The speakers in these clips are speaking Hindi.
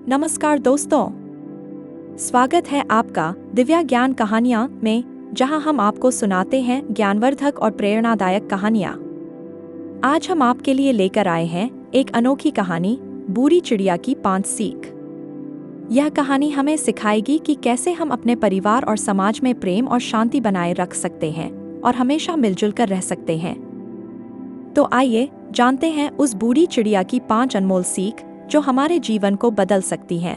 नमस्कार दोस्तों, स्वागत है आपका दिव्या ज्ञान कहानियाँ में, जहां हम आपको सुनाते हैं ज्ञानवर्धक और प्रेरणादायक कहानियाँ। आज हम आपके लिए लेकर आए हैं एक अनोखी कहानी, बूढ़ी चिड़िया की 5 सीख। यह कहानी हमें सिखाएगी कि कैसे हम अपने परिवार और समाज में प्रेम और शांति बनाए रख सकते हैं और हमेशा मिलजुल कर रह सकते हैं। तो आइए जानते हैं उस बूढ़ी चिड़िया की 5 अनमोल सीख जो हमारे जीवन को बदल सकती हैं।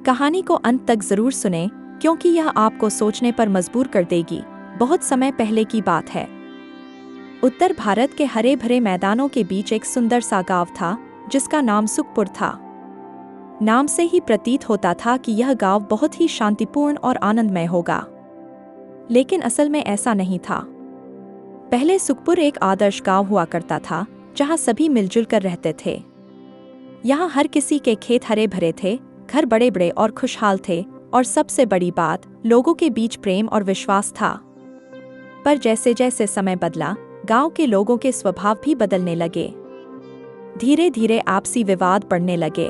कहानी को अंत तक जरूर सुनें, क्योंकि यह आपको सोचने पर मजबूर कर देगी। बहुत समय पहले की बात है। उत्तर भारत के हरे भरे मैदानों के बीच एक सुंदर सा गांव था, जिसका नाम सुखपुर था। नाम से ही प्रतीत होता था कि यह गांव बहुत ही शांतिपूर्ण और आनंदमय होगा, लेकिन असल में ऐसा नहीं था। पहले सुखपुर एक आदर्श गांव हुआ करता था, जहां सभी मिलजुल कर रहते थे। यहाँ हर किसी के खेत हरे भरे थे, घर बड़े बड़े और खुशहाल थे, और सबसे बड़ी बात, लोगों के बीच प्रेम और विश्वास था। पर जैसे जैसे समय बदला, गांव के लोगों के स्वभाव भी बदलने लगे। धीरे धीरे आपसी विवाद बढ़ने लगे।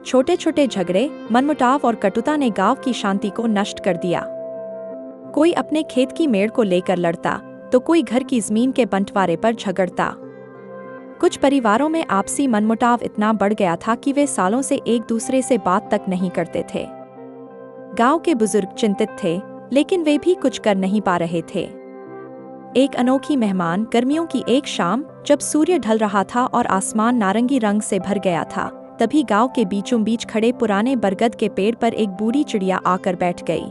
छोटे छोटे झगड़े, मनमुटाव और कटुता ने गांव की शांति को नष्ट कर दिया। कोई अपने खेत की मेड़ को लेकर लड़ता, तो कोई घर की जमीन के बंटवारे पर झगड़ता। कुछ परिवारों में आपसी मनमुटाव इतना बढ़ गया था कि वे सालों से एक दूसरे से बात तक नहीं करते थे। गांव के बुजुर्ग चिंतित थे, लेकिन वे भी कुछ कर नहीं पा रहे थे। एक अनोखी मेहमान गर्मियों की एक शाम, जब सूर्य ढल रहा था और आसमान नारंगी रंग से भर गया था, तभी गांव के बीचों बीच खड़े पुराने बरगद के पेड़ पर एक बूढ़ी चिड़िया आकर बैठ गई।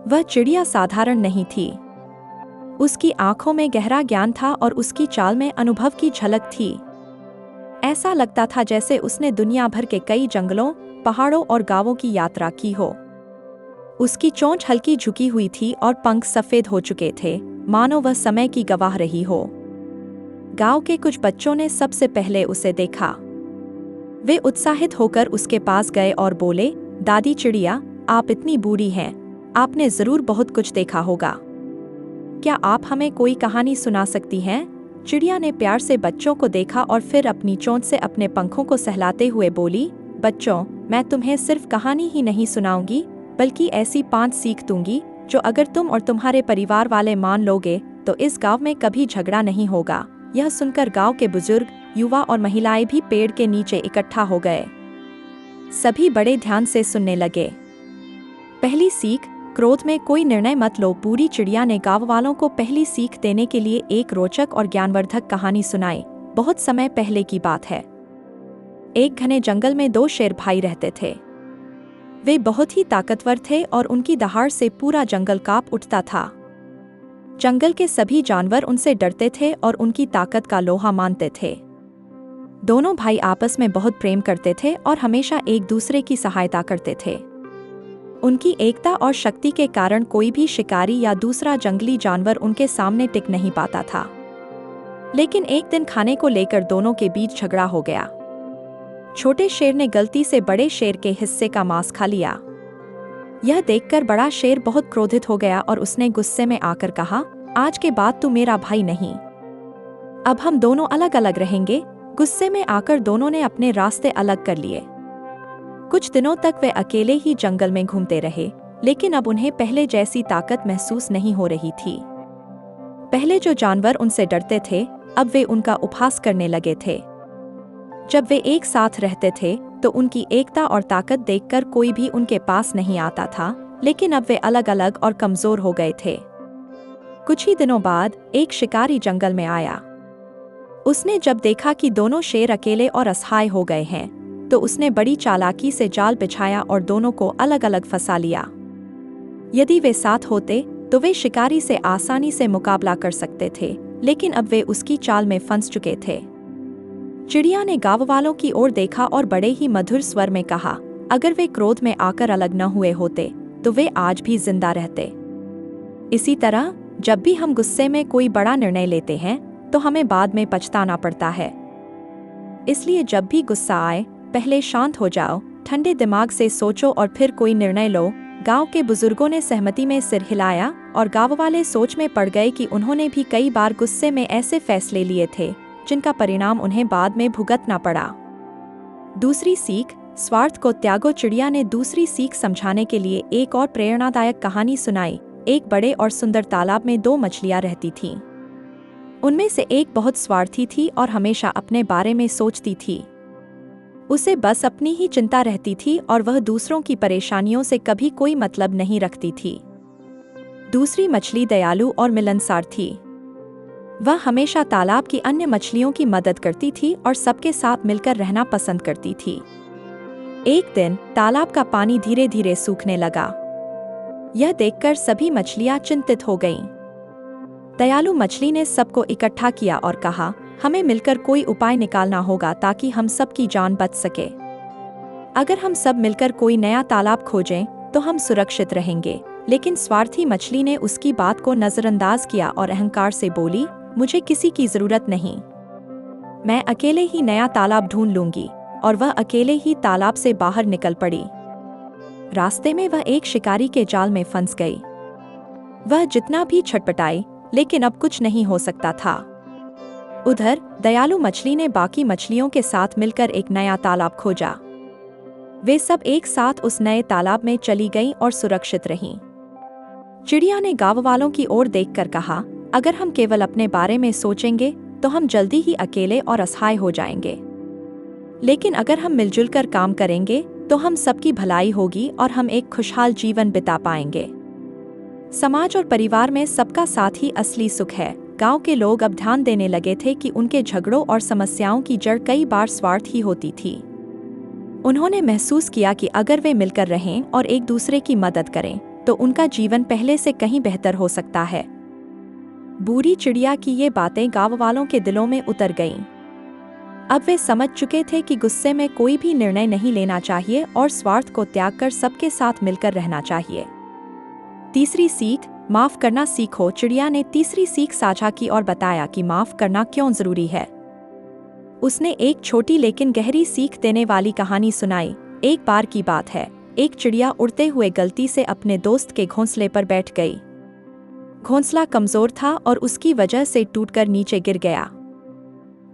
वह चिड़िया साधारण नहीं थी। उसकी आंखों में गहरा ज्ञान था और उसकी चाल में अनुभव की झलक थी। ऐसा लगता था जैसे उसने दुनिया भर के कई जंगलों, पहाड़ों और गांवों की यात्रा की हो। उसकी चोंच हल्की झुकी हुई थी और पंख सफेद हो चुके थे, मानो वह समय की गवाह रही हो। गांव के कुछ बच्चों ने सबसे पहले उसे देखा। वे उत्साहित होकर उसके पास गए और बोले, दादी चिड़िया, आप इतनी बूढ़ी हैं, आपने जरूर बहुत कुछ देखा होगा। क्या आप हमें कोई कहानी सुना सकती हैं? चिड़िया ने प्यार से बच्चों को देखा और फिर अपनी चोंच से अपने पंखों को सहलाते हुए बोली, बच्चों, मैं तुम्हें सिर्फ कहानी ही नहीं सुनाऊंगी, बल्कि ऐसी 5 सीख दूंगी जो अगर तुम और तुम्हारे परिवार वाले मान लोगे तो इस गांव में कभी झगड़ा नहीं होगा। यह सुनकर गांव के बुजुर्ग, युवा और महिलाएं भी पेड़ के नीचे इकट्ठा हो गए। सभी बड़े ध्यान से सुनने लगे। पहली सीख, क्रोध में कोई निर्णय मत लो। बूढ़ी चिड़िया ने गांव वालों को पहली सीख देने के लिए एक रोचक और ज्ञानवर्धक कहानी सुनाई। बहुत समय पहले की बात है। एक घने जंगल में 2 शेर भाई रहते थे। वे बहुत ही ताकतवर थे और उनकी दहाड़ से पूरा जंगल कांप उठता था। जंगल के सभी जानवर उनसे डरते थे और उनकी ताकत का लोहा मानते थे। दोनों भाई आपस में बहुत प्रेम करते थे और हमेशा एक दूसरे की सहायता करते थे। उनकी एकता और शक्ति के कारण कोई भी शिकारी या दूसरा जंगली जानवर उनके सामने टिक नहीं पाता था। लेकिन एक दिन खाने को लेकर दोनों के बीच झगड़ा हो गया। छोटे शेर ने गलती से बड़े शेर के हिस्से का मांस खा लिया। यह देखकर बड़ा शेर बहुत क्रोधित हो गया और उसने गुस्से में आकर कहा, आज के बाद तू मेरा भाई नहीं, अब हम दोनों अलग अलग रहेंगे। गुस्से में आकर दोनों ने अपने रास्ते अलग कर लिए। कुछ दिनों तक वे अकेले ही जंगल में घूमते रहे, लेकिन अब उन्हें पहले जैसी ताकत महसूस नहीं हो रही थी। पहले जो जानवर उनसे डरते थे, अब वे उनका उपहास करने लगे थे। जब वे एक साथ रहते थे, तो उनकी एकता और ताकत देखकर कोई भी उनके पास नहीं आता था, लेकिन अब वे अलग अलग और कमजोर हो गए थे। कुछ ही दिनों बाद एक शिकारी जंगल में आया। उसने जब देखा कि दोनों शेर अकेले और असहाय हो गए हैं, तो उसने बड़ी चालाकी से जाल बिछाया और दोनों को अलग अलग फंसा लिया। यदि वे साथ होते तो वे शिकारी से आसानी से मुकाबला कर सकते थे, लेकिन अब वे उसकी चाल में फंस चुके थे। चिड़िया ने गांव वालों की ओर देखा और बड़े ही मधुर स्वर में कहा, अगर वे क्रोध में आकर अलग न हुए होते तो वे आज भी जिंदा रहते। इसी तरह जब भी हम गुस्से में कोई बड़ा निर्णय लेते हैं तो हमें बाद में पछताना पड़ता है। इसलिए जब भी गुस्सा आए, पहले शांत हो जाओ, ठंडे दिमाग से सोचो और फिर कोई निर्णय लो। गांव के बुजुर्गों ने सहमति में सिर हिलाया और गांव वाले सोच में पड़ गए कि उन्होंने भी कई बार गुस्से में ऐसे फैसले लिए थे जिनका परिणाम उन्हें बाद में भुगतना पड़ा। दूसरी सीख, स्वार्थ को त्यागो। चिड़िया ने दूसरी सीख समझाने के लिए एक और प्रेरणादायक कहानी सुनाई। एक बड़े और सुंदर तालाब में दो मछलियां रहती थीं। उनमें से एक बहुत स्वार्थी थी और हमेशा अपने बारे में सोचती थी। उसे बस अपनी ही चिंता रहती थी और वह दूसरों की परेशानियों से कभी कोई मतलब नहीं रखती थी। दूसरी मछली दयालु और मिलनसार थी। वह हमेशा तालाब की अन्य मछलियों की मदद करती थी और सबके साथ मिलकर रहना पसंद करती थी। एक दिन तालाब का पानी धीरे धीरे सूखने लगा। यह देखकर सभी मछलियां चिंतित हो गईं। दयालु मछली ने सबको इकट्ठा किया और कहा, हमें मिलकर कोई उपाय निकालना होगा ताकि हम सबकी जान बच सके। अगर हम सब मिलकर कोई नया तालाब खोजें तो हम सुरक्षित रहेंगे। लेकिन स्वार्थी मछली ने उसकी बात को नजरअंदाज किया और अहंकार से बोली, मुझे किसी की जरूरत नहीं। मैं अकेले ही नया तालाब ढूंढ लूंगी। और वह अकेले ही तालाब से बाहर निकल पड़ी। रास्ते में वह एक शिकारी के जाल में फंस गई। वह जितना भी छटपटाई, लेकिन अब कुछ नहीं हो सकता था। उधर दयालु मछली ने बाकी मछलियों के साथ मिलकर एक नया तालाब खोजा। वे सब एक साथ उस नए तालाब में चली गईं और सुरक्षित रहीं। चिड़िया ने गांव वालों की ओर देखकर कहा, अगर हम केवल अपने बारे में सोचेंगे तो हम जल्दी ही अकेले और असहाय हो जाएंगे। लेकिन अगर हम मिलजुल कर काम करेंगे तो हम सबकी भलाई होगी और हम एक खुशहाल जीवन बिता पाएंगे। समाज और परिवार में सबका साथ ही असली सुख है। गांव के लोग अब ध्यान देने लगे थे कि उनके झगड़ों और समस्याओं की जड़ कई बार स्वार्थ ही होती थी। उन्होंने महसूस किया कि अगर वे मिलकर रहें और एक दूसरे की मदद करें तो उनका जीवन पहले से कहीं बेहतर हो सकता है। बूढ़ी चिड़िया की ये बातें गांव वालों के दिलों में उतर गईं। अब वे समझ चुके थे कि गुस्से में कोई भी निर्णय नहीं लेना चाहिए और स्वार्थ को त्याग कर सबके साथ मिलकर रहना चाहिए। तीसरी सीख, माफ करना सीखो। चिड़िया ने तीसरी सीख साझा की और बताया कि माफ करना क्यों जरूरी है। उसने एक छोटी लेकिन गहरी सीख देने वाली कहानी सुनाई। एक बार की बात है, एक चिड़िया उड़ते हुए गलती से अपने दोस्त के घोंसले पर बैठ गई। घोंसला कमजोर था और उसकी वजह से टूटकर नीचे गिर गया।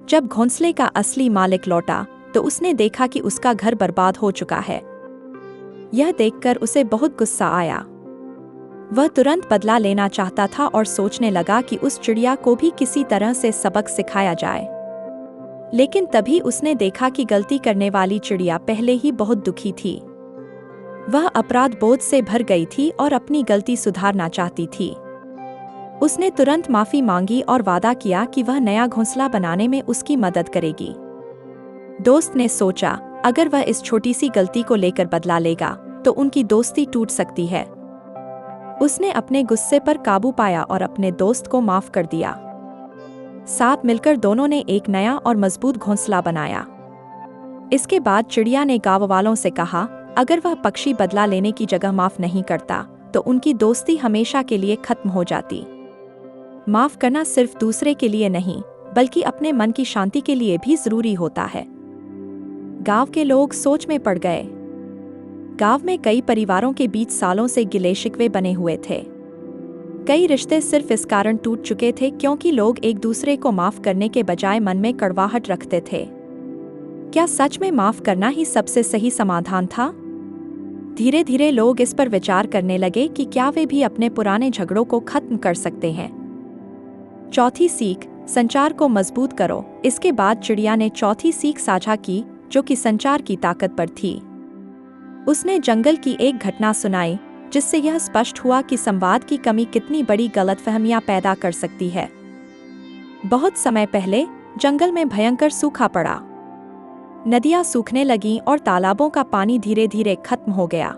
जब घोंसले का असली मालिक लौटा तो उसने देखा कि उसका घर बर्बाद हो चुका है। यह देखकर उसे बहुत गुस्सा आया। वह तुरंत बदला लेना चाहता था और सोचने लगा कि उस चिड़िया को भी किसी तरह से सबक सिखाया जाए। लेकिन तभी उसने देखा कि गलती करने वाली चिड़िया पहले ही बहुत दुखी थी। वह अपराध बोध से भर गई थी और अपनी गलती सुधारना चाहती थी। उसने तुरंत माफी मांगी और वादा किया कि वह नया घोंसला बनाने में उसकी मदद करेगी। दोस्त ने सोचा, अगर वह इस छोटी सी गलती को लेकर बदला लेगा तो उनकी दोस्ती टूट सकती है। उसने अपने गुस्से पर काबू पाया और अपने दोस्त को माफ कर दिया। साथ मिलकर दोनों ने एक नया और मजबूत घोंसला बनाया। इसके बाद चिड़िया ने गांव वालों से कहा, अगर वह पक्षी बदला लेने की जगह माफ नहीं करता तो उनकी दोस्ती हमेशा के लिए खत्म हो जाती। माफ करना सिर्फ दूसरे के लिए नहीं, बल्कि अपने मन की शांति के लिए भी जरूरी होता है। गांव के लोग सोच में पड़ गए। गांव में कई परिवारों के बीच सालों से गिले शिकवे बने हुए थे। कई रिश्ते सिर्फ इस कारण टूट चुके थे क्योंकि लोग एक दूसरे को माफ करने के बजाय मन में कड़वाहट रखते थे। क्या सच में माफ करना ही सबसे सही समाधान था? धीरे धीरे लोग इस पर विचार करने लगे कि क्या वे भी अपने पुराने झगड़ों को खत्म कर सकते हैं। चौथी सीख, संचार को मजबूत करो। इसके बाद चिड़िया ने चौथी सीख साझा की, जो कि संचार की ताकत पर थी। उसने जंगल की एक घटना सुनाई जिससे यह स्पष्ट हुआ कि संवाद की कमी कितनी बड़ी गलतफहमियां पैदा कर सकती है। बहुत समय पहले जंगल में भयंकर सूखा पड़ा। नदियां सूखने लगीं और तालाबों का पानी धीरे धीरे खत्म हो गया।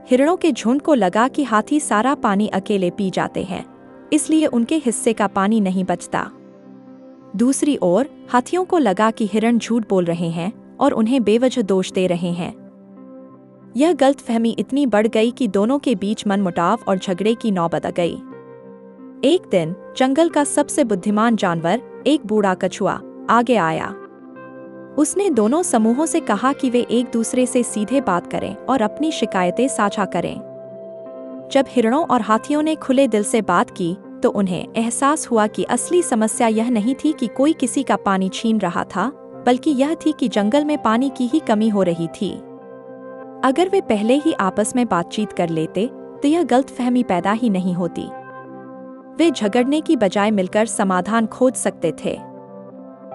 हिरणों के झुंड को लगा कि हाथी सारा पानी अकेले पी जाते हैं, इसलिए उनके हिस्से का पानी नहीं बचता। दूसरी ओर हाथियों को लगा कि हिरण झूठ बोल रहे हैं और उन्हें बेवजह दोष दे रहे हैं। यह गलतफहमी इतनी बढ़ गई कि दोनों के बीच मनमुटाव और झगड़े की नौबत आ गई। एक दिन जंगल का सबसे बुद्धिमान जानवर, एक बूढ़ा कछुआ, आगे आया। उसने दोनों समूहों से कहा कि वे एक दूसरे से सीधे बात करें और अपनी शिकायतें साझा करें। जब हिरणों और हाथियों ने खुले दिल से बात की तो उन्हें एहसास हुआ कि असली समस्या यह नहीं थी कि कोई किसी का पानी छीन रहा था, बल्कि यह थी कि जंगल में पानी की ही कमी हो रही थी। अगर वे पहले ही आपस में बातचीत कर लेते तो यह गलतफहमी पैदा ही नहीं होती। वे झगड़ने की बजाय मिलकर समाधान खोज सकते थे।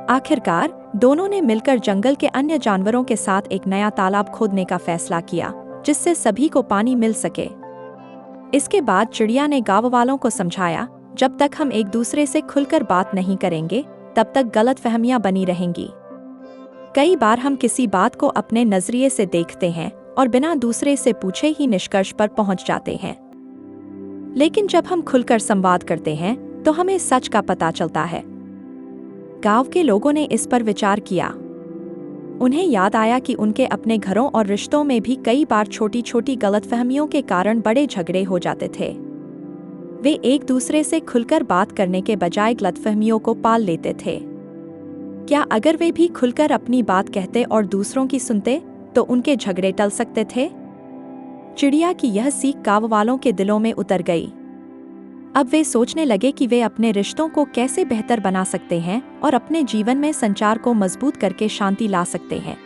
आखिरकार दोनों ने मिलकर जंगल के अन्य जानवरों के साथ एक नया तालाब खोदने का फैसला किया, जिससे सभी को पानी मिल सके। इसके बाद चिड़िया ने गांव वालों को समझाया, जब तक हम एक दूसरे से खुलकर बात नहीं करेंगे तब तक गलतफहमियां बनी रहेंगी। कई बार हम किसी बात को अपने नजरिए से देखते हैं और बिना दूसरे से पूछे ही निष्कर्ष पर पहुंच जाते हैं। लेकिन जब हम खुलकर संवाद करते हैं तो हमें सच का पता चलता है। गांव के लोगों ने इस पर विचार किया। उन्हें याद आया कि उनके अपने घरों और रिश्तों में भी कई बार छोटी छोटी गलतफहमियों के कारण बड़े झगड़े हो जाते थे। वे एक दूसरे से खुलकर बात करने के बजाय गलतफहमियों को पाल लेते थे। क्या अगर वे भी खुलकर अपनी बात कहते और दूसरों की सुनते तो उनके झगड़े टल सकते थे? चिड़िया की यह सीख गांव वालों के दिलों में उतर गई। अब वे सोचने लगे कि वे अपने रिश्तों को कैसे बेहतर बना सकते हैं और अपने जीवन में संचार को मजबूत करके शांति ला सकते हैं।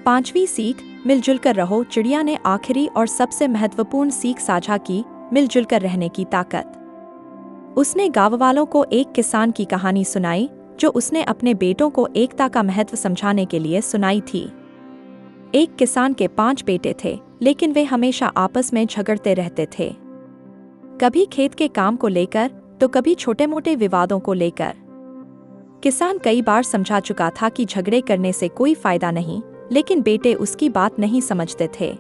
5वीं सीख, मिलजुल कर रहो। चिड़िया ने आखिरी और सबसे महत्वपूर्ण सीख साझा की, मिलजुल कर रहने की ताकत। उसने गांव वालों को एक किसान की कहानी सुनाई जो उसने अपने बेटों को एकता का महत्व समझाने के लिए सुनाई थी। एक किसान के 5 बेटे थे, लेकिन वे हमेशा आपस में झगड़ते रहते थे। कभी खेत के काम को लेकर तो कभी छोटे मोटे विवादों को लेकर। किसान कई बार समझा चुका था कि झगड़े करने से कोई फायदा नहीं, लेकिन बेटे उसकी बात नहीं समझते थे।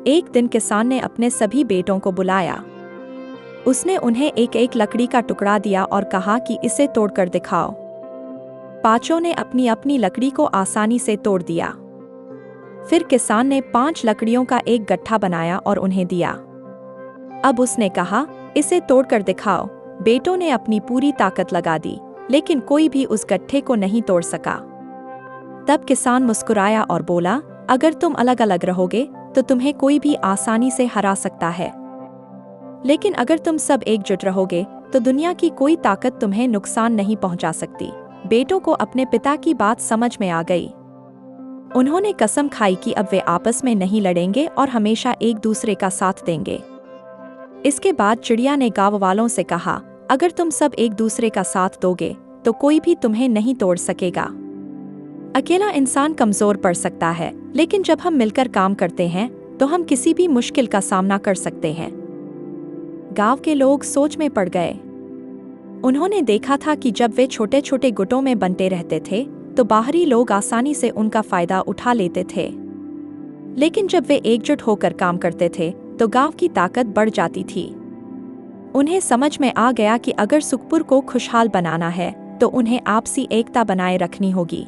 एक दिन किसान ने अपने सभी बेटों को बुलाया। उसने उन्हें एक एक लकड़ी का टुकड़ा दिया और कहा कि इसे तोड़कर दिखाओ। 5 ने अपनी अपनी लकड़ी को आसानी से तोड़ दिया। फिर किसान ने 5 लकड़ियों का एक गट्ठा बनाया और उन्हें दिया। अब उसने कहा, इसे तोड़कर दिखाओ। बेटों ने अपनी पूरी ताकत लगा दी, लेकिन कोई भी उस गट्ठे को नहीं तोड़ सका। तब किसान मुस्कुराया और बोला, अगर तुम अलग अलग रहोगे तो तुम्हें कोई भी आसानी से हरा सकता है, लेकिन अगर तुम सब एकजुट रहोगे तो दुनिया की कोई ताकत तुम्हें नुकसान नहीं पहुंचा सकती। बेटों को अपने पिता की बात समझ में आ गई। उन्होंने कसम खाई कि अब वे आपस में नहीं लड़ेंगे और हमेशा एक दूसरे का साथ देंगे। इसके बाद चिड़िया ने गांव वालों से कहा, अगर तुम सब एक दूसरे का साथ दोगे तो कोई भी तुम्हें नहीं तोड़ सकेगा। अकेला इंसान कमजोर पड़ सकता है, लेकिन जब हम मिलकर काम करते हैं तो हम किसी भी मुश्किल का सामना कर सकते हैं। गांव के लोग सोच में पड़ गए। उन्होंने देखा था कि जब वे छोटे छोटे गुटों में बंटे रहते थे तो बाहरी लोग आसानी से उनका फायदा उठा लेते थे, लेकिन जब वे एकजुट होकर काम करते थे तो गांव की ताकत बढ़ जाती थी। उन्हें समझ में आ गया कि अगर सुखपुर को खुशहाल बनाना है तो उन्हें आपसी एकता बनाए रखनी होगी।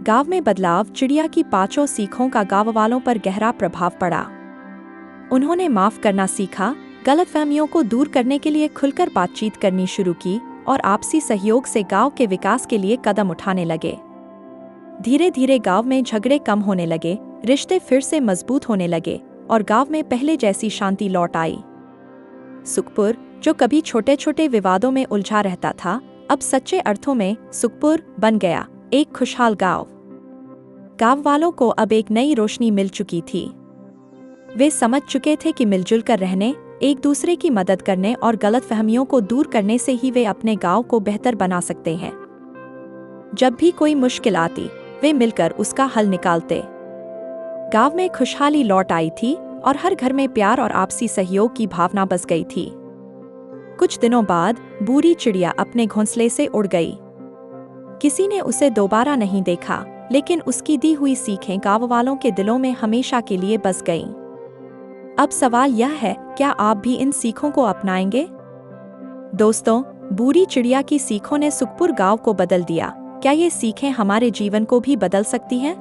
गांव में बदलाव। चिड़िया की 5 सीखों का गांव वालों पर गहरा प्रभाव पड़ा। उन्होंने माफ करना सीखा, गलतफहमियों को दूर करने के लिए खुलकर बातचीत करनी शुरू की और आपसी सहयोग से गांव के विकास के लिए कदम उठाने लगे। धीरे धीरे गांव में झगड़े कम होने लगे, रिश्ते फिर से मजबूत होने लगे और गांव में पहले जैसी शांति लौट आई। सुखपुर, जो कभी छोटे छोटे विवादों में उलझा रहता था, अब सच्चे अर्थों में सुखपुर बन गया, एक खुशहाल गांव। गांव वालों को अब एक नई रोशनी मिल चुकी थी। वे समझ चुके थे कि मिलजुल कर रहने, एक दूसरे की मदद करने और गलतफहमियों को दूर करने से ही वे अपने गांव को बेहतर बना सकते हैं। जब भी कोई मुश्किल आती, वे मिलकर उसका हल निकालते। गांव में खुशहाली लौट आई थी और हर घर में प्यार और आपसी सहयोग की भावना बस गई थी। कुछ दिनों बाद बूढ़ी चिड़िया अपने घोंसले से उड़ गई। किसी ने उसे दोबारा नहीं देखा, लेकिन उसकी दी हुई सीखें गांव वालों के दिलों में हमेशा के लिए बस गईं। अब सवाल यह है, क्या आप भी इन सीखों को अपनाएंगे? दोस्तों, बूढ़ी चिड़िया की सीखों ने सुखपुर गांव को बदल दिया। क्या ये सीखें हमारे जीवन को भी बदल सकती हैं?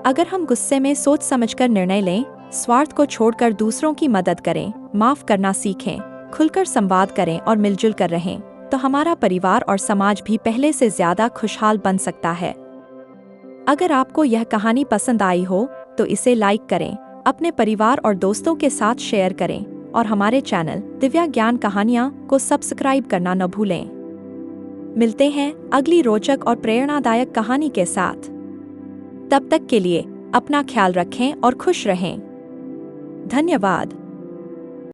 अगर हम गुस्से में सोच समझकर निर्णय लें, स्वार्थ को छोड़कर दूसरों की मदद करें, माफ करना सीखें, खुलकर संवाद करें और मिलजुल कर रहें, तो हमारा परिवार और समाज भी पहले से ज्यादा खुशहाल बन सकता है। अगर आपको यह कहानी पसंद आई हो तो इसे लाइक करें, अपने परिवार और दोस्तों के साथ शेयर करें और हमारे चैनल दिव्या ज्ञान कहानियाँ को सब्सक्राइब करना न भूलें। मिलते हैं अगली रोचक और प्रेरणादायक कहानी के साथ। तब तक के लिए अपना ख्याल रखें और खुश रहें। धन्यवाद।